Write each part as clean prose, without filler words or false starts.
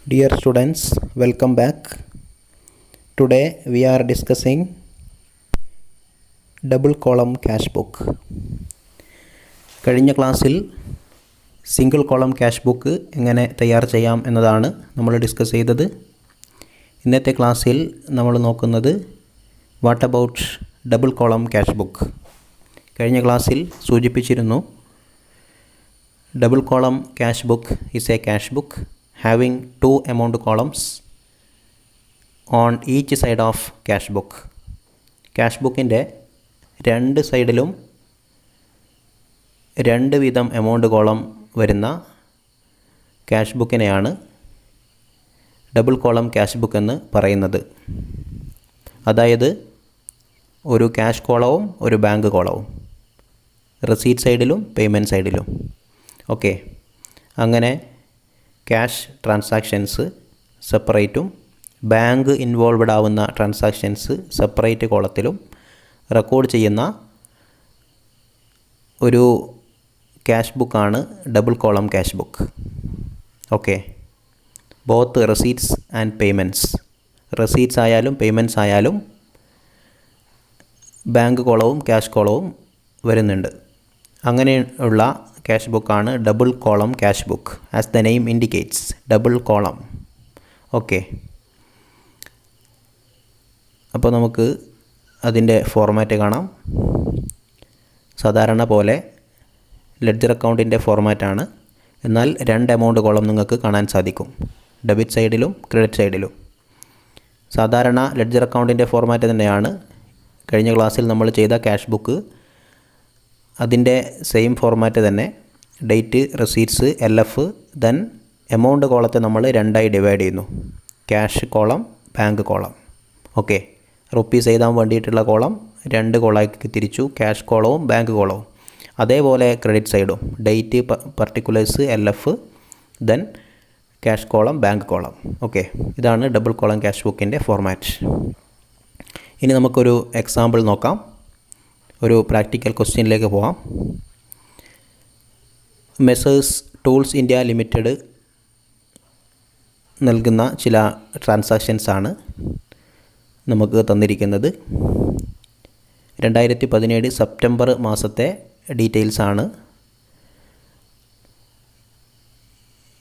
Dear students, welcome back. Today we are discussing double column cash book. കഴിഞ്ഞ ക്ലാസ്സിൽ single column cash book എങ്ങനെ തയ്യാർ ചെയ്യാം എന്നതാണ് നമ്മൾ ഡിസ്കസ് ചെയ്തത്. ഇന്നത്തെ ക്ലാസ്സിൽ നമ്മൾ നോക്കുന്നത് what about double column cash book. കഴിഞ്ഞ ക്ലാസ്സിൽ സൂചിപ്പിച്ചിരുന്നു double column cash book is A cash book having two amount columns on each side of cash book. Cash ബുക്കിൻ്റെ രണ്ട് സൈഡിലും രണ്ട് വീതം എമൗണ്ട് കോളം വരുന്ന ക്യാഷ് ബുക്കിനെയാണ് ഡബിൾ കോളം ക്യാഷ് ബുക്ക് എന്ന് പറയുന്നത്. അതായത് ഒരു ക്യാഷ് കോളവും ഒരു ബാങ്ക് കോളവും, റെസീറ്റ് സൈഡിലും പേയ്മെൻറ്റ് സൈഡിലും. ഓക്കെ, അങ്ങനെ ക്യാഷ് ട്രാൻസാക്ഷൻസ് സെപ്പറേറ്റും ബാങ്ക് ഇൻവോൾവഡ് ആവുന്ന ട്രാൻസാക്ഷൻസ് സെപ്പറേറ്റ് കോളത്തിലും റെക്കോർഡ് ചെയ്യുന്ന ഒരു ക്യാഷ് ബുക്കാണ് double column cash book. Okay, both receipts and payments, receipts ആയാലും പേയ്മെൻറ്റ്സ് ആയാലും ബാങ്ക് കോളവും ക്യാഷ് കോളവും വരുന്നുണ്ട്. അങ്ങനെയുള്ള ക്യാഷ് ബുക്കാണ് double column cash book. As the name indicates, double column. Okay, അപ്പോൾ നമുക്ക് അതിൻ്റെ ഫോർമാറ്റ് കാണാം. സാധാരണ പോലെ ലെഡ്ജർ അക്കൗണ്ടിൻ്റെ ഫോർമാറ്റാണ്, എന്നാൽ രണ്ട് എമൗണ്ട് കോളം നിങ്ങൾക്ക് കാണാൻ സാധിക്കും, ഡെബിറ്റ് സൈഡിലും ക്രെഡിറ്റ് സൈഡിലും. സാധാരണ ലെഡ്ജർ അക്കൗണ്ടിൻ്റെ ഫോർമാറ്റ് തന്നെയാണ് കഴിഞ്ഞ ക്ലാസ്സിൽ നമ്മൾ ചെയ്ത ക്യാഷ് ബുക്ക്. അതിൻ്റെ സെയിം ഫോർമാറ്റ് തന്നെ, date, receipts, LF, then amount കോളത്തെ നമ്മൾ രണ്ടായി ഡിവൈഡ് ചെയ്യുന്നു, cash column, bank column. Okay, rupees എഴുതാൻ വേണ്ടിയിട്ടുള്ള കോളം രണ്ട് കോളാക്കി തിരിച്ചു, ക്യാഷ് കോളവും ബാങ്ക് കോളവും. അതേപോലെ ക്രെഡിറ്റ് സൈഡും, date, particulars, LF, then cash column, bank column. Okay, ഇതാണ് ഡബിൾ കോളം ക്യാഷ് ബുക്കിൻ്റെ ഫോർമാറ്റ്. ഇനി നമുക്കൊരു എക്സാമ്പിൾ നോക്കാം, ഒരു പ്രാക്ടിക്കൽ ക്വസ്റ്റ്യനിലേക്ക് പോകാം. മെസ്സേഴ്സ് ടൂൾസ് ഇന്ത്യ ലിമിറ്റഡ് നൽകുന്ന ചില ട്രാൻസാക്ഷൻസാണ് നമുക്ക് തന്നിരിക്കുന്നത്. 2017 സെപ്റ്റംബർ മാസത്തെ ഡീറ്റെയിൽസാണ്.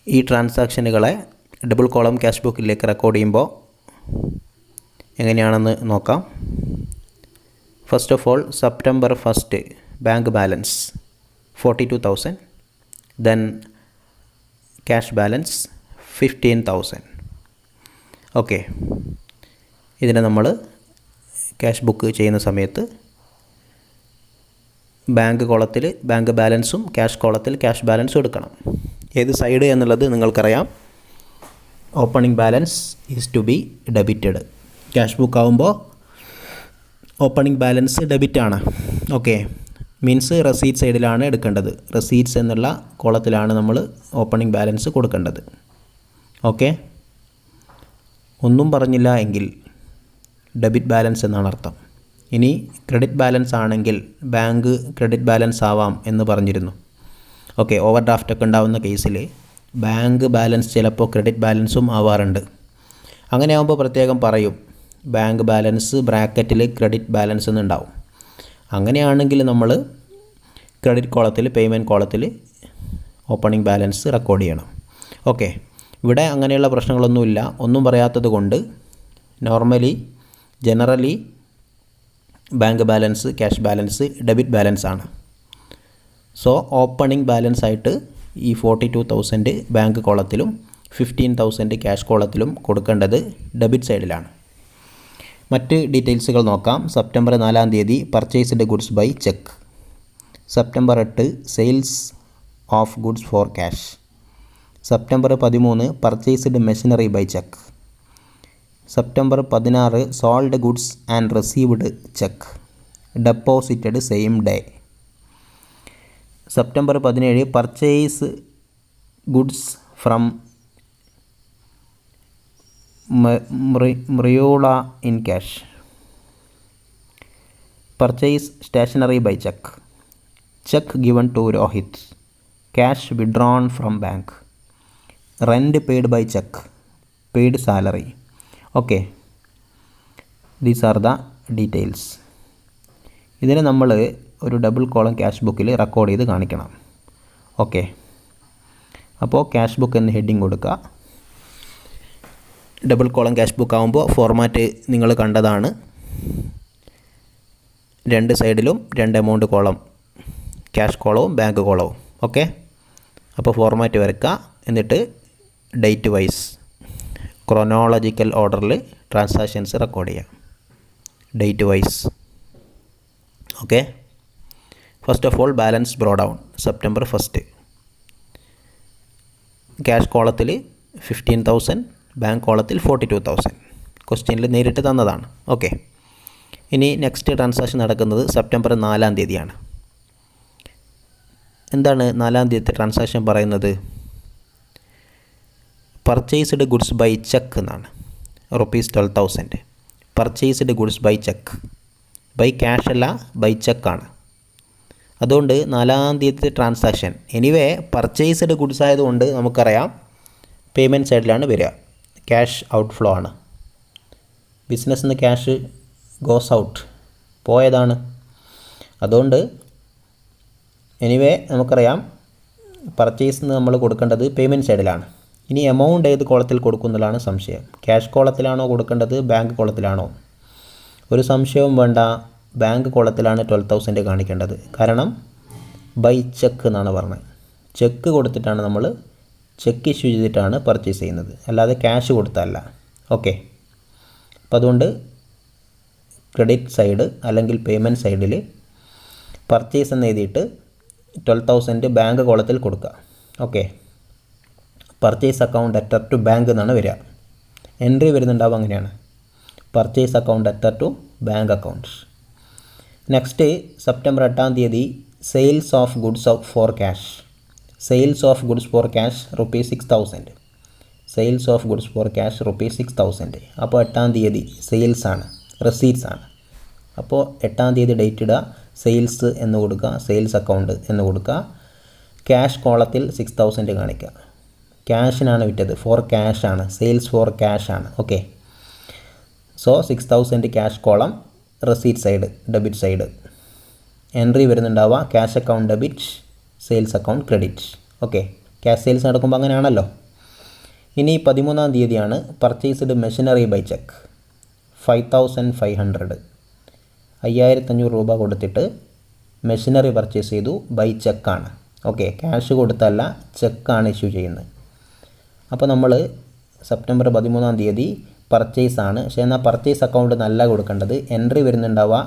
ഈ ട്രാൻസാക്ഷനുകളെ ഡബിൾ കോളം ക്യാഷ് ബുക്കിലേക്ക് റെക്കോർഡ് ചെയ്യുമ്പോൾ എങ്ങനെയാണെന്ന് നോക്കാം. First of all, September 1 bank balance 42,000, then cash balance 15,000. Okay, ഇതിനെ നമ്മൾ ക്യാഷ് ബുക്ക് ചെയ്യുന്ന സമയത്ത് ബാങ്ക് കോളത്തിൽ ബാങ്ക് ബാലൻസും ക്യാഷ് കോളത്തിൽ ക്യാഷ് ബാലൻസും എടുക്കണം. ഏത് സൈഡ് എന്നുള്ളത് നിങ്ങൾക്കറിയാം. Opening balance is to be debited. Cash book ആകുമ്പോൾ ഓപ്പണിംഗ് ബാലൻസ് ഡെബിറ്റ് ആണ്. ഓക്കെ, മീൻസ് റെസീറ്റ് സൈഡിലാണ് എടുക്കേണ്ടത്. റെസീറ്റ്സ് എന്നുള്ള കോളത്തിലാണ് നമ്മൾ ഓപ്പണിംഗ് ബാലൻസ് കൊടുക്കേണ്ടത്. ഓക്കെ, ഒന്നും പറഞ്ഞില്ല എങ്കിൽ ഡെബിറ്റ് ബാലൻസ് എന്നാണ് അർത്ഥം. ഇനി ക്രെഡിറ്റ് ബാലൻസ് ആണെങ്കിൽ ബാങ്ക് ക്രെഡിറ്റ് ബാലൻസ് ആവാം എന്ന് പറഞ്ഞിരുന്നു. ഓക്കെ, ഓവർ ഡ്രാഫ്റ്റ് ഒക്കെ ഉണ്ടാവുന്ന കേസിൽ ബാങ്ക് ബാലൻസ് ചിലപ്പോൾ ക്രെഡിറ്റ് ബാലൻസും ആവാറുണ്ട്. അങ്ങനെ ആകുമ്പോൾ പ്രത്യേകം പറയും, ബാങ്ക് ബാലൻസ് ബ്രാക്കറ്റിൽ ക്രെഡിറ്റ് ബാലൻസ് എന്നുണ്ടാവും. അങ്ങനെയാണെങ്കിൽ നമ്മൾ ക്രെഡിറ്റ് കോളത്തിൽ പേയ്മെൻറ്റ് കോളത്തിൽ ഓപ്പണിംഗ് ബാലൻസ് റെക്കോർഡ് ചെയ്യണം. ഓക്കെ, ഇവിടെ അങ്ങനെയുള്ള പ്രശ്നങ്ങളൊന്നുമില്ല. ഒന്നും പറയാത്തത് കൊണ്ട് generally bank balance, cash balance debit balance ആണ്. സോ ഓപ്പണിംഗ് ബാലൻസ് ആയിട്ട് ഈ 42,000 ബാങ്ക് കോളത്തിലും 15,000 ക്യാഷ് കോളത്തിലും കൊടുക്കേണ്ടത് ഡെബിറ്റ് സൈഡിലാണ്. മറ്റ് ഡീറ്റെയിൽസുകൾ നോക്കാം. September 4 purchased goods by cheque. September 8 sales of goods for cash. September 13 purchased machinery by cheque. September 16 sold goods and received cheque, deposited same day. September 17 purchase goods from മറിയോള in cash. Purchase stationery by cheque. Cheque given to Rohit. Cash withdrawn from bank. Rent paid by check. Paid salary. Okay, these are the details. ഇതിനെ നമ്മൾ ഒരു double column cash ബുക്കിൽ record ചെയ്ത് കാണിക്കണം. Okay, അപ്പോൾ cash book എന്ന് heading കൊടുക്കുക. Double column cash book ആകുമ്പോൾ ഫോർമാറ്റ് നിങ്ങൾ കണ്ടതാണ്. 2 സൈഡിലും 2 എമൗണ്ട് കോളം, ക്യാഷ് കോളവും ബാങ്ക് കോളവും. ഓക്കെ, അപ്പോൾ ഫോർമാറ്റ് വരയ്ക്കുക. എന്നിട്ട് ഡേറ്റ് വൈസ് ക്രോനോളജിക്കൽ ഓർഡറിൽ ട്രാൻസാക്ഷൻസ് റെക്കോർഡ് ചെയ്യാം, date wise. Okay, first of all balance brought down September 1. Cash കോളത്തിൽ 15,000, ബാങ്ക് കോളത്തിൽ 42,000. ക്വസ്റ്റ്യനിൽ നേരിട്ട് തന്നതാണ്. ഓക്കെ, ഇനി നെക്സ്റ്റ് ട്രാൻസാക്ഷൻ നടക്കുന്നത് സെപ്റ്റംബർ 4 എന്താണ് 4 ട്രാൻസാക്ഷൻ പറയുന്നത്? പർച്ചേസ്ഡ് ഗുഡ്സ് ബൈ ചെക്ക് എന്നാണ്. ₹12,000 purchased goods by cheque. By cash അല്ല, ബൈ ചെക്കാണ്. അതുകൊണ്ട് 4 ട്രാൻസാക്ഷൻ എനിവേ പർച്ചേസ്ഡ് ഗുഡ്സ് ആയതുകൊണ്ട് നമുക്കറിയാം പേയ്മെൻറ്റ് സൈഡിലാണ് വരിക. ക്യാഷ് ഔട്ട്ഫ്ലോ ആണ്. ബിസിനസ്സിൽ നിന്ന് ക്യാഷ് ഗോസ് ഔട്ട്, പോയതാണ്. അതുകൊണ്ട് എനിവേ നമുക്കറിയാം പർച്ചേസിന് നമ്മൾ കൊടുക്കേണ്ടത് പേയ്മെൻറ്റ് സൈഡിലാണ്. ഇനി എമൗണ്ട് ഏത് കോളത്തിൽ കൊടുക്കുന്നതാണ് സംശയം. ക്യാഷ് കോളത്തിലാണോ കൊടുക്കേണ്ടത്, ബാങ്ക് കോളത്തിലാണോ? ഒരു സംശയവും വേണ്ട, ബാങ്ക് കോളത്തിലാണ് 12,000 കാണിക്കേണ്ടത്. കാരണം ബൈ ചെക്ക് എന്നാണ് പറഞ്ഞത്. ചെക്ക് കൊടുത്തിട്ടാണ് നമ്മൾ, ചെക്ക് ഇഷ്യൂ ചെയ്തിട്ടാണ് പർച്ചേസ് ചെയ്യുന്നത്, അല്ലാതെ ക്യാഷ് കൊടുത്തല്ല. ഓക്കെ, അപ്പോൾ അതുകൊണ്ട് ക്രെഡിറ്റ് സൈഡ് അല്ലെങ്കിൽ പേയ്മെൻറ്റ് സൈഡിൽ പർച്ചേസ് എന്ന് എഴുതിയിട്ട് 12,000 ബാങ്ക് കോളത്തിൽ കൊടുക്കുക. ഓക്കെ, പർച്ചേസ് അക്കൗണ്ട് അറ്റർ ടു ബാങ്ക് എന്നാണ് വരിക. എൻട്രി വരുന്നുണ്ടാവും അങ്ങനെയാണ്, പർച്ചേസ് അക്കൗണ്ട് അറ്റർ to bank account. Next September 8 sales of goods for cash. Sales of goods for cash ₹6,000. Sales of goods for cash ₹6,000. അപ്പോൾ 8 സെയിൽസ് ആണ്, റെസീറ്റ്സ് ആണ്. അപ്പോൾ 8 ഡേറ്റ് ഇടുക, സെയിൽസ് എന്ന് കൊടുക്കുക, സെയിൽസ് അക്കൗണ്ട് എന്ന് കൊടുക്കുക. ക്യാഷ് കോളത്തിൽ 6,000 കാണിക്കുക. ക്യാഷിനാണ് വിറ്റത്, ഫോർ ക്യാഷ് ആണ്, സെയിൽസ് ഫോർ ക്യാഷ് ആണ്. Okay, so 6,000 cash column, receipt side, debit side. Entry വരുന്നുണ്ടാവുക cash account debit, sales account credit. Okay, cash sales നടക്കുമ്പോൾ അങ്ങനെയാണല്ലോ. ഇനി 13 പർച്ചേസ്ഡ് മെഷീനറി ബൈ ചെക്ക് 5,500. 5,500 രൂപ കൊടുത്തിട്ട് മെഷീനറി പർച്ചേസ് ചെയ്തു, ബൈ ചെക്കാണ്. ഓക്കെ, ക്യാഷ് കൊടുത്തല്ല, ചെക്കാണ് ഇഷ്യൂ ചെയ്യുന്നത്. അപ്പോൾ നമ്മൾ സെപ്റ്റംബർ 13 പർച്ചേസ് ആണ്. പക്ഷേ എന്നാൽ പർച്ചേസ് അക്കൗണ്ട് നല്ല കൊടുക്കേണ്ടത്. എൻട്രി വരുന്നുണ്ടാവുക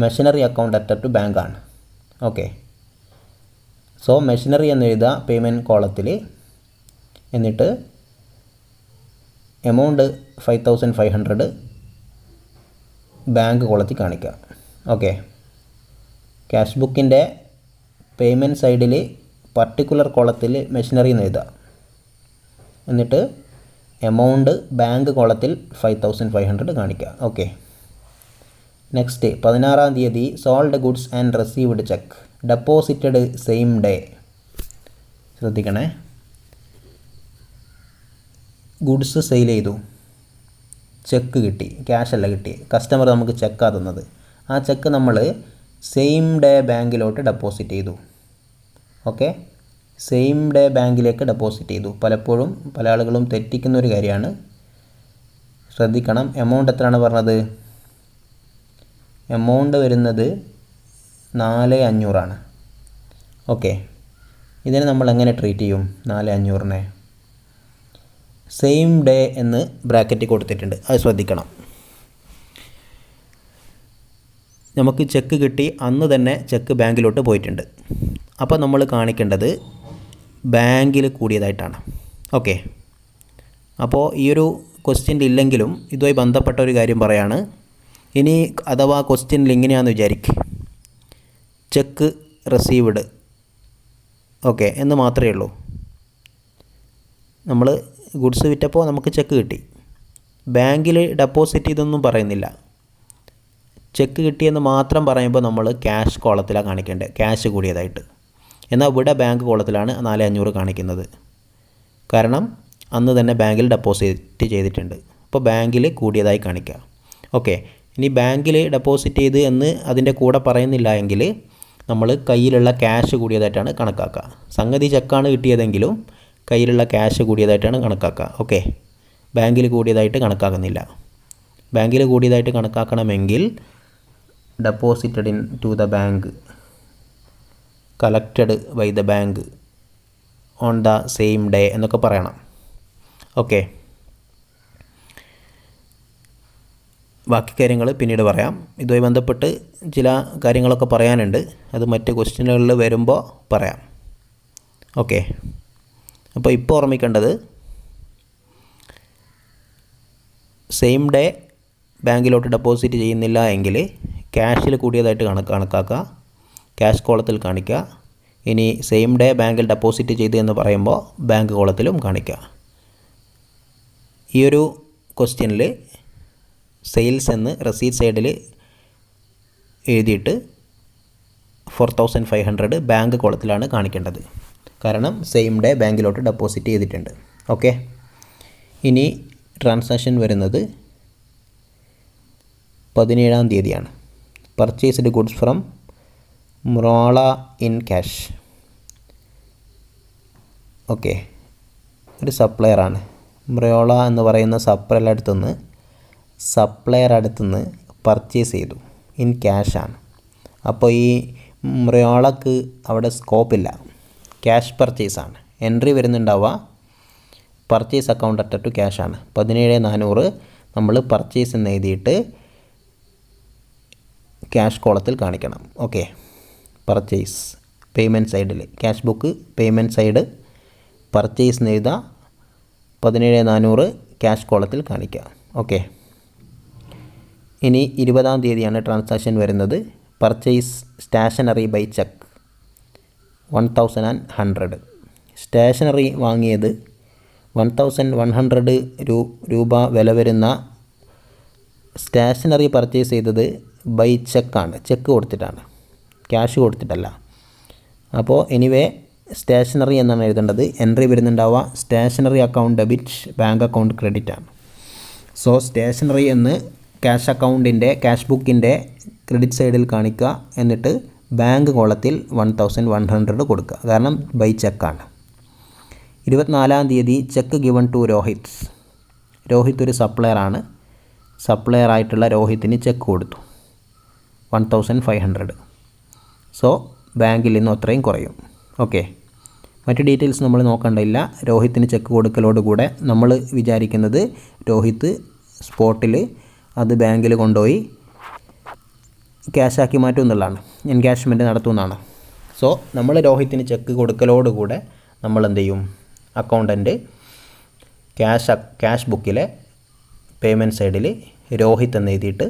മെഷീനറി അക്കൗണ്ട് അറ്റർ ടു ബാങ്ക് ആണ്. ഓക്കെ, സോ മെഷീനറി എന്ന് എഴുതുക പേയ്മെൻറ്റ് കോളത്തിൽ. എന്നിട്ട് എമൗണ്ട് 5,500 ബാങ്ക് കോളത്തിൽ കാണിക്കുക. ഓക്കെ, ക്യാഷ് ബുക്കിൻ്റെ പേയ്മെൻറ്റ് സൈഡിൽ പർട്ടിക്കുലർ കോളത്തിൽ മെഷീനറി എന്ന് എഴുതുക. എന്നിട്ട് എമൗണ്ട് ബാങ്ക് കോളത്തിൽ 5,500 കാണിക്കുക. Okay, next 16 sold goods and received cheque deposited same day. ശ്രദ്ധിക്കണേ, ഗുഡ്സ് സെയിൽ ചെയ്തു, ചെക്ക് കിട്ടി, ക്യാഷ് അല്ല കിട്ടി, കസ്റ്റമർ നമുക്ക് ചെക്കാണ് തന്നത്. ആ ചെക്ക് നമ്മൾ സെയിം ഡേ ബാങ്കിലോട്ട് ഡെപ്പോസിറ്റ് ചെയ്തു. ഓക്കെ, സെയിം ഡേ ബാങ്കിലേക്ക് ഡെപ്പോസിറ്റ് ചെയ്തു. പലപ്പോഴും പല ആളുകളും തെറ്റിക്കുന്നൊരു കാര്യമാണ്, ശ്രദ്ധിക്കണം. എമൗണ്ട് എത്രയാണ് പറഞ്ഞത്? എമൗണ്ട് വരുന്നത് 4,500 ഓക്കെ, ഇതിനെ നമ്മൾ എങ്ങനെ ട്രീറ്റ് ചെയ്യും? 4,500 സെയിം ഡേ എന്ന് ബ്രാക്കറ്റ് കൊടുത്തിട്ടുണ്ട്, അത് ശ്രദ്ധിക്കണം. നമുക്ക് ചെക്ക് കിട്ടി, അന്ന് തന്നെ ചെക്ക് ബാങ്കിലോട്ട് പോയിട്ടുണ്ട്. അപ്പോൾ നമ്മൾ കാണിക്കേണ്ടത് ബാങ്കിൽ കൂടിയതായിട്ടാണ്. ഓക്കെ, അപ്പോൾ ഈ ഒരു ക്വസ്റ്റ്യൻ ഇല്ലെങ്കിലും ഇതുമായി ബന്ധപ്പെട്ട ഒരു കാര്യം പറയാണ്. ഇനി അഥവാ ക്വസ്റ്റ്യനിൽ ഇങ്ങനെയാണെന്ന് വിചാരിക്കുക, ചെക്ക് റിസീവ്ഡ് ഓക്കെ എന്ന് മാത്രമേ ഉള്ളൂ. നമ്മൾ ഗുഡ്സ് വിറ്റപ്പോൾ നമുക്ക് ചെക്ക് കിട്ടി, ബാങ്കിൽ ഡെപ്പോസിറ്റ് ചെയ്തൊന്നും പറയുന്നില്ല. ചെക്ക് കിട്ടിയെന്ന് മാത്രം പറയുമ്പോൾ നമ്മൾ ക്യാഷ് കോളത്തിലാണ് കാണിക്കേണ്ടത്, ക്യാഷ് കൂടിയതായിട്ട്. എന്നാൽ ഇവിടെ ബാങ്ക് കോളത്തിലാണ് 4,500 കാണിക്കുന്നത്. കാരണം അന്ന് തന്നെ ബാങ്കിൽ ഡെപ്പോസിറ്റ് ചെയ്തിട്ടുണ്ട്. അപ്പോൾ ബാങ്കിൽ കൂടിയതായി കാണിക്കുക. ഓക്കെ, ഇനി ബാങ്കിൽ ഡെപ്പോസിറ്റ് ചെയ്ത് എന്ന് അതിൻ്റെ കൂടെ പറയുന്നില്ല എങ്കിൽ നമ്മൾ കയ്യിലുള്ള ക്യാഷ് കൂടിയതായിട്ടാണ് കണക്കാക്കുക. സംഗതി ചെക്കാണ് കിട്ടിയതെങ്കിലും കയ്യിലുള്ള ക്യാഷ് കൂടിയതായിട്ടാണ് കണക്കാക്കുക. ഓക്കെ, ബാങ്കിൽ കൂടിയതായിട്ട് കണക്കാക്കുന്നില്ല. ബാങ്കിൽ കൂടിയതായിട്ട് കണക്കാക്കണമെങ്കിൽ deposited into the bank, collected by the bank on the same day എന്നൊക്കെ പറയണം. ഓക്കെ, ബാക്കി കാര്യങ്ങൾ പിന്നീട് പറയാം. ഇതുമായി ബന്ധപ്പെട്ട് ചില കാര്യങ്ങളൊക്കെ പറയാനുണ്ട്, അത് മറ്റ് ക്വസ്റ്റ്യനുകളിൽ വരുമ്പോൾ പറയാം. ഓക്കെ, അപ്പോൾ ഇപ്പോൾ ഓർമ്മിക്കേണ്ടത് സെയിം ഡേ ബാങ്കിലോട്ട് ഡെപ്പോസിറ്റ് ചെയ്യുന്നില്ല എങ്കിൽ ക്യാഷിൽ കൂടിയതായിട്ട് കണക്കാക്കുക, ക്യാഷ് കോളത്തിൽ കാണിക്കുക. ഇനി സെയിം ഡേ ബാങ്കിൽ ഡെപ്പോസിറ്റ് ചെയ്ത് എന്ന് പറയുമ്പോൾ ബാങ്ക് കോളത്തിലും കാണിക്കുക. ഈ ഒരു ക്വസ്റ്റ്യനിൽ സെയിൽസ് എന്ന് റെസീറ്റ് സൈഡിൽ എഴുതിയിട്ട് 4500 ബാങ്ക് കോളത്തിലാണ് കാണിക്കേണ്ടത്. കാരണം സെയിം ഡേ ബാങ്കിലോട്ട് ഡെപ്പോസിറ്റ് ചെയ്തിട്ടുണ്ട്. ഓക്കെ, ഇനി ട്രാൻസാക്ഷൻ വരുന്നത് 17-ാം തീയതിയാണ്. പർച്ചേസ്ഡ് ഗുഡ്സ് ഫ്രം മുറോള ഇൻ ക്യാഷ്. ഓക്കെ, ഒരു സപ്ലയറാണ്. മുറോള എന്ന് പറയുന്ന സപ്ലയർ അടുത്തുനിന്ന് പർച്ചേസ് ചെയ്തു, ഇൻ ക്യാഷാണ്. അപ്പോൾ ഈ മുറോളക്ക് അവിടെ സ്കോപ്പില്ല, ക്യാഷ് പർച്ചേസാണ്. എൻട്രി വരുന്നുണ്ടാവുക പർച്ചേസ് അക്കൗണ്ട് അറ്റ ടു ക്യാഷാണ്. 17,400 നമ്മൾ പർച്ചേസ് എന്ന് എഴുതിയിട്ട് ക്യാഷ് കോളത്തിൽ കാണിക്കണം. ഓക്കെ, പർച്ചേസ് പേയ്മെൻറ്റ് സൈഡിൽ cash book payment side purchase എന്ന് എഴുതുക, 17,400 ക്യാഷ് കോളത്തിൽ കാണിക്കുക. ഓക്കെ, ഇനി 20-ാം തീയതിയാണ് ട്രാൻസാക്ഷൻ വരുന്നത്. Purchase stationery by cheque 1100. Stationery വാങ്ങിയത് 1100 രൂപ വില വരുന്ന സ്റ്റേഷനറി പർച്ചേസ് ചെയ്തത് ബൈ ചെക്കാണ്, ചെക്ക് കൊടുത്തിട്ടാണ്, ക്യാഷ് കൊടുത്തിട്ടല്ല. അപ്പോൾ എനിവേ സ്റ്റേഷനറി എന്നാണ് എഴുതേണ്ടത്. എൻട്രി വരുന്നുണ്ടാവുക stationery account debit, bank account credit ആണ്. സോ സ്റ്റേഷനറി എന്ന് ക്യാഷ് അക്കൗണ്ടിൻ്റെ ക്യാഷ് ബുക്കിൻ്റെ ക്രെഡിറ്റ് സൈഡിൽ കാണിക്കുക, എന്നിട്ട് ബാങ്ക് കോളത്തിൽ 1100 കൊടുക്കുക, കാരണം ബൈ ചെക്കാണ്. 24-ാം തീയതി cheque given to Rohit. Rohit ഒരു സപ്ലയറാണ്. സപ്ലയർ ആയിട്ടുള്ള രോഹിത്തിന് ചെക്ക് കൊടുത്തു 1500. സോ ബാങ്കിൽ നിന്ന് അത്രയും കുറയും. ഓക്കെ, മറ്റ് ഡീറ്റെയിൽസ് നമ്മൾ നോക്കേണ്ടതില്ല. രോഹിത്തിന് ചെക്ക് കൊടുക്കലോടുകൂടെ നമ്മൾ വിചാരിക്കുന്നത് രോഹിത് സ്പോട്ടിൽ അത് ബാങ്കിൽ കൊണ്ടുപോയി ക്യാഷാക്കി മാറ്റും എന്നുള്ളതാണ്, എൻകാഷ്മെൻറ്റ് നടത്തുമെന്നാണ്. സോ നമ്മൾ രോഹിത്തിന് ചെക്ക് കൊടുക്കലോടുകൂടെ നമ്മൾ എന്ത് ചെയ്യും, അക്കൗണ്ടൻറ്റ് ക്യാഷ് ബുക്കിലെ പേയ്മെൻറ്റ് സൈഡിൽ രോഹിത് എന്ന് എഴുതിയിട്ട്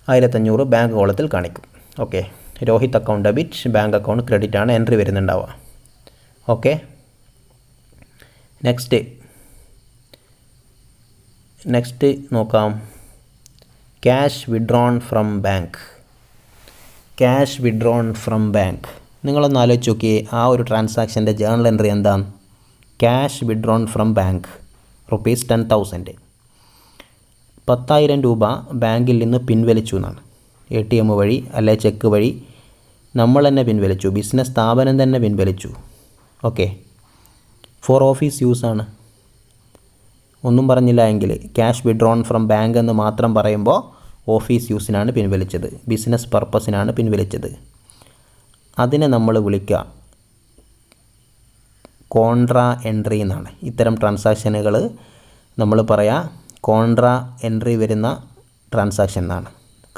1500 ബാങ്ക് കോളത്തിൽ കാണിക്കും. Okay, Rohit account debit, bank account credit ആണ് എൻട്രി വരുന്നുണ്ടാവുക. ഓക്കെ, നെക്സ്റ്റ് നോക്കാം. Cash withdrawn from bank. Cash withdrawn from bank, നിങ്ങളൊന്ന് ആലോചിച്ച് നോക്കിയേ. ആ ഒരു ട്രാൻസാക്ഷൻ്റെ ജേണൽ എൻട്രി എന്താണ്? Cash withdrawn from bank ₹10,000. 10,000 രൂപ ബാങ്കിൽ നിന്ന് പിൻവലിച്ചു എന്നാണ്. ATM വഴി അല്ലെ ചെക്ക് വഴി നമ്മൾ തന്നെ പിൻവലിച്ചു, ബിസിനസ് സ്ഥാപനം തന്നെ പിൻവലിച്ചു. ഓക്കെ, ഫോർ ഓഫീസ് യൂസാണ്. ഒന്നും പറഞ്ഞില്ല എങ്കിൽ ക്യാഷ് വിഡ്രോൺ ഫ്രം ബാങ്ക് എന്ന് മാത്രം പറയുമ്പോൾ ഓഫീസ് യൂസിനാണ് പിൻവലിച്ചത്, ബിസിനസ് പർപ്പസിനാണ് പിൻവലിച്ചത്. അതിനെ നമ്മൾ വിളിക്കുക കോൺട്രാ എൻട്രി എന്നാണ്. ഇത്തരം ട്രാൻസാക്ഷനുകൾ നമ്മൾ പറയാം കോൺട്രാ എൻട്രി വരുന്ന ട്രാൻസാക്ഷൻ എന്നാണ്.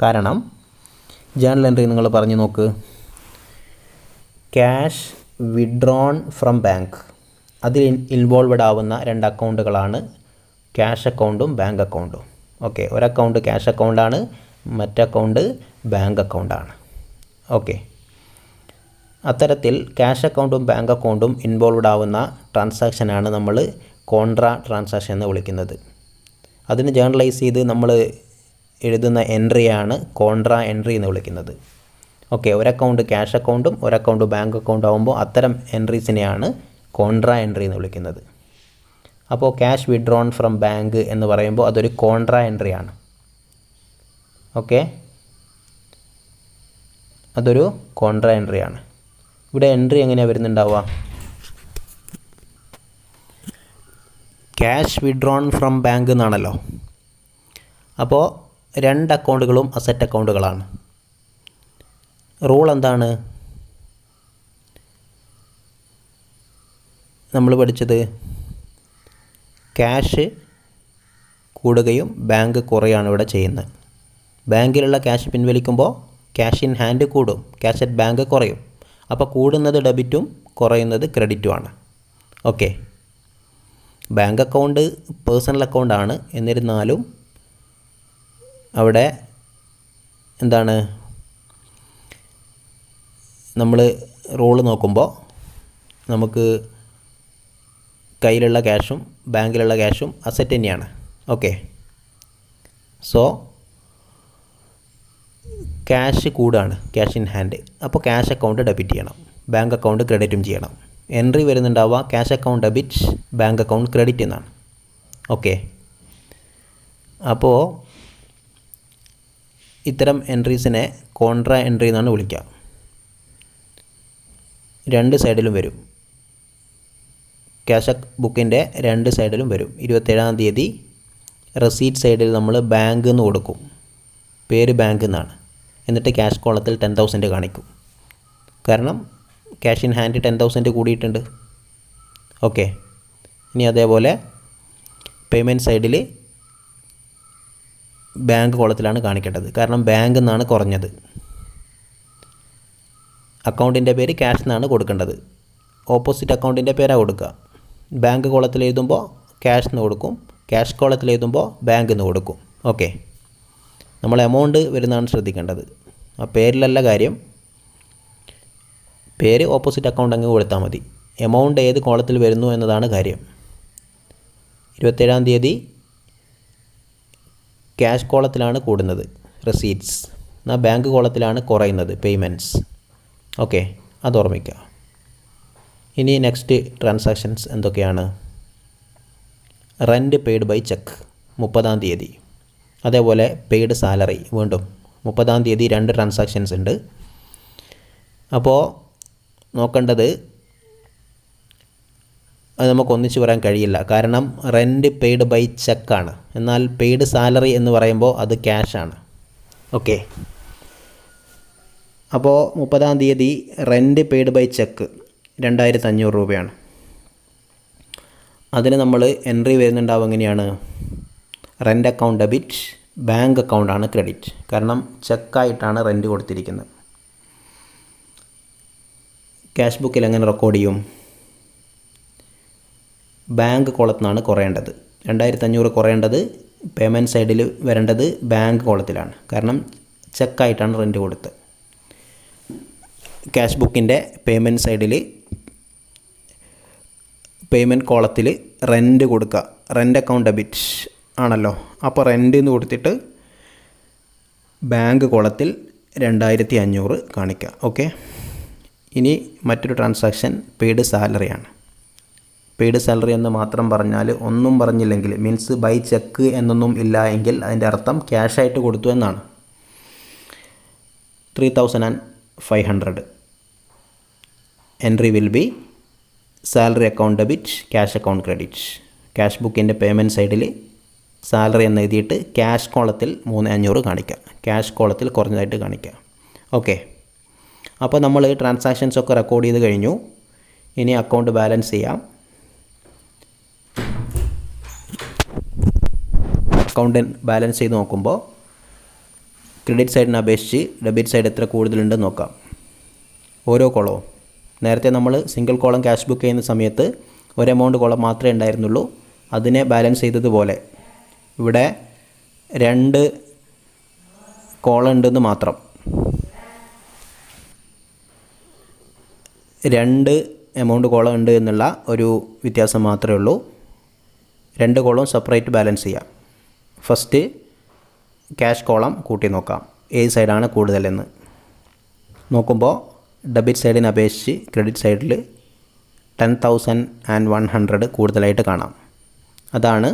കാരണം ജേണൽ എൻട്രി നിങ്ങൾ പറഞ്ഞു നോക്ക്. ക്യാഷ് വിഡ്രോൺ ഫ്രം ബാങ്ക്, അതിൽ ഇൻവോൾവഡ് ആവുന്ന 2 അക്കൗണ്ടുകളാണ് ക്യാഷ് അക്കൗണ്ടും ബാങ്ക് അക്കൗണ്ടും. ഓക്കെ, ഒരു അക്കൗണ്ട് ക്യാഷ് അക്കൗണ്ടാണ്, മറ്റക്കൗണ്ട് ബാങ്ക് അക്കൗണ്ടാണ്. ഓക്കെ, അത്തരത്തിൽ ക്യാഷ് അക്കൗണ്ടും ബാങ്ക് അക്കൗണ്ടും ഇൻവോൾവഡ് ആവുന്ന ട്രാൻസാക്ഷനാണ് നമ്മൾ കോൺട്രാ ട്രാൻസാക്ഷൻ എന്ന് വിളിക്കുന്നത്. അതിന് ജേണലൈസ് ചെയ്ത് നമ്മൾ എഴുതുന്ന എൻട്രിയാണ് കോൺട്രാ എൻട്രി എന്ന് വിളിക്കുന്നത്. ഓക്കെ, ഒരു അക്കൗണ്ട് ക്യാഷ് അക്കൗണ്ടും ഒരു അക്കൗണ്ട് ബാങ്ക് അക്കൗണ്ടും ആകുമ്പോൾ അത്തരം എൻട്രീസിനെയാണ് കോൺട്രാ എൻട്രി എന്ന് വിളിക്കുന്നത്. അപ്പോൾ ക്യാഷ് വിഡ്രോൺ ഫ്രം ബാങ്ക് എന്ന് പറയുമ്പോൾ അതൊരു കോൺട്രാ എൻട്രി ആണ്. ഓക്കെ, അതൊരു കോൺട്രാ എൻട്രി ആണ്. ഇവിടെ എൻട്രി എങ്ങനെയാണ് വരുന്നുണ്ടാവുക? ക്യാഷ് വിഡ്രോൺ ഫ്രം ബാങ്ക് എന്നാണല്ലോ. അപ്പോൾ രണ്ട് അക്കൗണ്ടുകളും അസറ്റ് അക്കൗണ്ടുകളാണ്. റൂൾ എന്താണ് നമ്മൾ പഠിച്ചത്? ക്യാഷ് കൂടുകയും ബാങ്ക് കുറയാണ് ഇവിടെ ചെയ്യുന്നത്. ബാങ്കിലുള്ള ക്യാഷ് പിൻവലിക്കുമ്പോൾ ക്യാഷ് ഇൻ ഹാൻഡ് കൂടും, ക്യാഷ് അറ്റ് ബാങ്ക് കുറയും. അപ്പോൾ കൂടുന്നത് ഡെബിറ്റും കുറയുന്നത് ക്രെഡിറ്റുമാണ്. ഓക്കെ, ബാങ്ക് അക്കൗണ്ട് പേഴ്സണൽ അക്കൗണ്ടാണ്. എന്നിരുന്നാലും അവിടെ എന്താണ്, നമ്മൾ റൂള് നോക്കുമ്പോൾ നമുക്ക് കയ്യിലുള്ള ക്യാഷും ബാങ്കിലുള്ള ക്യാഷും അസറ്റ് തന്നെയാണ്. ഓക്കെ, സോ ക്യാഷ് കൂടുകയാണ്, ക്യാഷ് ഇൻ ഹാൻഡ്. അപ്പോൾ ക്യാഷ് അക്കൗണ്ട് ഡെബിറ്റ് ചെയ്യണം, ബാങ്ക് അക്കൗണ്ട് ക്രെഡിറ്റും ചെയ്യണം. എൻട്രി വരുന്നുണ്ടാവുക cash account debit, bank account credit എന്നാണ്. ഓക്കെ, അപ്പോൾ ഇത്തരം എൻട്രീസിനെ കോൺട്രാ എൻട്രി എന്നാണ് വിളിക്കുക. രണ്ട് സൈഡിലും വരും, ക്യാഷ് ബുക്കിൻ്റെ രണ്ട് സൈഡിലും വരും. 27-ാം തീയതി റെസീറ്റ് സൈഡിൽ നമ്മൾ ബാങ്ക് എന്ന് കൊടുക്കും, പേര് ബാങ്ക് എന്നാണ്. എന്നിട്ട് ക്യാഷ് കോളത്തിൽ 10,000 കാണിക്കും, കാരണം ക്യാഷ് ഇൻ ഹാൻഡ് 10,000 കൂടിയിട്ടുണ്ട്. ഓക്കെ, ഇനി അതേപോലെ പേയ്മെൻറ്റ് സൈഡിൽ ബാങ്ക് കോളത്തിലാണ് കാണിക്കേണ്ടത്, കാരണം ബാങ്ക് എന്നാണ് കുറഞ്ഞത്. അക്കൗണ്ടിൻ്റെ പേര് ക്യാഷ് എന്നാണ് കൊടുക്കേണ്ടത്, ഓപ്പോസിറ്റ് അക്കൗണ്ടിൻ്റെ പേരാണ് കൊടുക്കുക. ബാങ്ക് കോളത്തിൽ എഴുതുമ്പോൾ ക്യാഷ് എന്ന് കൊടുക്കും, ക്യാഷ് കോളത്തിൽ എഴുതുമ്പോൾ ബാങ്ക് എന്ന് കൊടുക്കും. ഓക്കെ, നമ്മൾ എമൗണ്ട് വരുന്നതാണ് ശ്രദ്ധിക്കേണ്ടത്. ആ പേരിലല്ല കാര്യം, പേര് ഓപ്പോസിറ്റ് അക്കൗണ്ട് അങ്ങ് കൊടുത്താൽ മതി. എമൗണ്ട് ഏത് കോളത്തിൽ വരുന്നു എന്നതാണ് കാര്യം. 27-ാം തീയതി ക്യാഷ് കോളത്തിലാണ് കൂടുന്നത് റെസീറ്റ്സ്, എന്നാൽ ബാങ്ക് കോളത്തിലാണ് കുറയുന്നത് പേയ്മെൻറ്റ്സ്. ഓക്കെ, അത് ഓർമ്മിക്കുക. ഇനി നെക്സ്റ്റ് ട്രാൻസാക്ഷൻസ് എന്തൊക്കെയാണ്? റെൻറ്റ് പെയ്ഡ് ബൈ ചെക്ക് 30-ാം തീയതി, അതേപോലെ പെയ്ഡ് സാലറി വീണ്ടും 30-ാം തീയതി. രണ്ട് ട്രാൻസാക്ഷൻസ് ഉണ്ട്. അപ്പോൾ നോക്കേണ്ടത്, അത് നമുക്ക് ഒന്നിച്ച് പറയാൻ കഴിയില്ല, കാരണം റെൻറ്റ് പെയ്ഡ് ബൈ ചെക്കാണ്, എന്നാൽ പെയ്ഡ് സാലറി എന്ന് പറയുമ്പോൾ അത് ക്യാഷാണ്. ഓക്കെ, അപ്പോൾ 30-ാം തീയതി റെൻറ്റ് പെയ്ഡ് ബൈ ചെക്ക് 2,500 രൂപയാണ്. അതിന് നമ്മൾ എൻട്രി വരുന്നുണ്ടാവും എങ്ങനെയാണ്? റെൻ്റ് അക്കൗണ്ട് ഡെബിറ്റ്, ബാങ്ക് അക്കൗണ്ടാണ് ക്രെഡിറ്റ്, കാരണം ചെക്കായിട്ടാണ് റെൻറ്റ് കൊടുത്തിരിക്കുന്നത്. ക്യാഷ് ബുക്കിൽ എങ്ങനെ റെക്കോർഡ് ചെയ്യും? ബാങ്ക് കോളത്തിനാണ് കുറയേണ്ടത്. 2,500 കുറയേണ്ടത് പേയ്മെൻറ്റ് സൈഡിൽ വരേണ്ടത് ബാങ്ക് കോളത്തിലാണ്, കാരണം ചെക്കായിട്ടാണ് റെൻറ്റ് കൊടുത്തത്. ക്യാഷ് ബുക്കിൻ്റെ പേയ്മെൻറ്റ് സൈഡിൽ പേയ്മെൻറ്റ് കോളത്തിൽ റെൻറ്റ് കൊടുക്കുക. റെൻ്റ് അക്കൗണ്ട് ഡെബിറ്റ് ആണല്ലോ, അപ്പോൾ റെൻറ്റ് എന്ന് കൊടുത്തിട്ട് ബാങ്ക് കോളത്തിൽ 2,500 കാണിക്കുക. ഓക്കെ, ഇനി മറ്റൊരു ട്രാൻസാക്ഷൻ പെയ്ഡ് സാലറിയാണ്. പെയ്ഡ് സാലറി എന്ന് മാത്രം പറഞ്ഞാൽ, ഒന്നും പറഞ്ഞില്ലെങ്കിൽ, മീൻസ് ബൈ ചെക്ക് എന്നൊന്നും ഇല്ല എങ്കിൽ അതിൻ്റെ അർത്ഥം ക്യാഷായിട്ട് കൊടുത്തു എന്നാണ്. 3,500 entry will be salary account debit, cash account credit. Cash ബുക്കിൻ്റെ പേയ്മെൻറ്റ് സൈഡിൽ സാലറി എന്ന് എഴുതിയിട്ട് ക്യാഷ് കോളത്തിൽ 3,500 കാണിക്കുക, ക്യാഷ് കോളത്തിൽ കുറഞ്ഞതായിട്ട് കാണിക്കുക. ഓക്കെ, അപ്പോൾ നമ്മൾ ട്രാൻസാക്ഷൻസൊക്കെ റെക്കോർഡ് ചെയ്ത് കഴിഞ്ഞു. ഇനി അക്കൗണ്ട് ബാലൻസ് ചെയ്യാം. അക്കൗണ്ട് ബാലൻസ് ചെയ്ത് നോക്കുമ്പോൾ ക്രെഡിറ്റ് സൈഡിനെ അപേക്ഷിച്ച് ഡെബിറ്റ് സൈഡ് എത്ര കൂടുതലുണ്ടെന്ന് നോക്കാം. ഓരോ കോളവും, നേരത്തെ നമ്മൾ സിംഗിൾ കോളം ക്യാഷ് ബുക്ക് ചെയ്യുന്ന സമയത്ത് ഒരു എമൗണ്ട് കോളം മാത്രമേ ഉണ്ടായിരുന്നുള്ളൂ. അതിനെ ബാലൻസ് ചെയ്തതുപോലെ ഇവിടെ 2 കോളം ഉണ്ടെന്ന് മാത്രം. 2 എമൗണ്ട് കോളം ഉണ്ട് എന്നുള്ള ഒരു വ്യത്യാസം മാത്രമേ ഉള്ളൂ. 2 കോളം സെപ്പറേറ്റ് ബാലൻസ് ചെയ്യാം. ഫസ്റ്റ് ക്യാഷ് കോളം കൂട്ടി നോക്കാം, ഏത് സൈഡാണ് കൂടുതലെന്ന്. നോക്കുമ്പോൾ ഡെബിറ്റ് സൈഡിനെ അപേക്ഷിച്ച് ക്രെഡിറ്റ് സൈഡിൽ 10,100 കൂടുതലായിട്ട് കാണാം. അതാണ്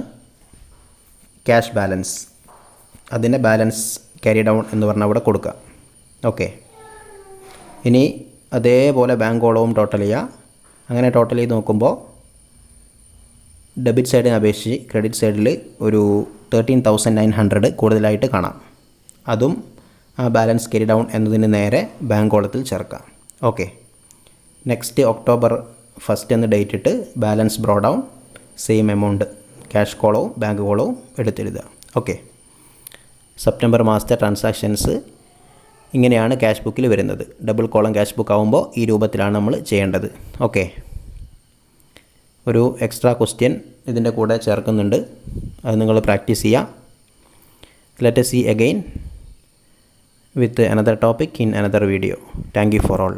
ക്യാഷ് ബാലൻസ്. അതിൻ്റെ ബാലൻസ് ക്യാരി ഡൗൺ എന്ന് പറഞ്ഞാൽ അവിടെ കൊടുക്കുക. ഓക്കെ, ഇനി അതേപോലെ ബാങ്ക് കോളവും ടോട്ടൽ ചെയ്യുക. അങ്ങനെ ടോട്ടൽ ചെയ്ത് നോക്കുമ്പോൾ ഡെബിറ്റ് സൈഡിനെ അപേക്ഷിച്ച് ക്രെഡിറ്റ് സൈഡിൽ ഒരു 13,900 കൂടുതലായിട്ട് കാണാം. അതും ആ ബാലൻസ് ക്യാരി ഡൗൺ എന്നതിന് നേരെ ബാങ്ക് കോളത്തിൽ ചേർക്കാം. ഓക്കെ, നെക്സ്റ്റ് ഒക്ടോബർ 1 എന്ന് ഡേറ്റ് ഇട്ട് balance brought down same amount cash കോളവും bank column എടുത്തെഴുതുക. ഓക്കെ, സെപ്റ്റംബർ മാസത്തെ ട്രാൻസാക്ഷൻസ് ഇങ്ങനെയാണ് ക്യാഷ് ബുക്കിൽ വരുന്നത്. ഡബിൾ കോളം ക്യാഷ് ബുക്ക് ആകുമ്പോൾ ഈ രൂപത്തിലാണ് നമ്മൾ ചെയ്യേണ്ടത്. ഓക്കെ, ഒരു എക്സ്ട്രാ ക്വസ്റ്റ്യൻ ഇതിൻ്റെ കൂടെ ചേർക്കുന്നുണ്ട്, അത് നിങ്ങൾ പ്രാക്ടീസ് ചെയ്യുക. Let us see again with another topic in another video. Thank you for all.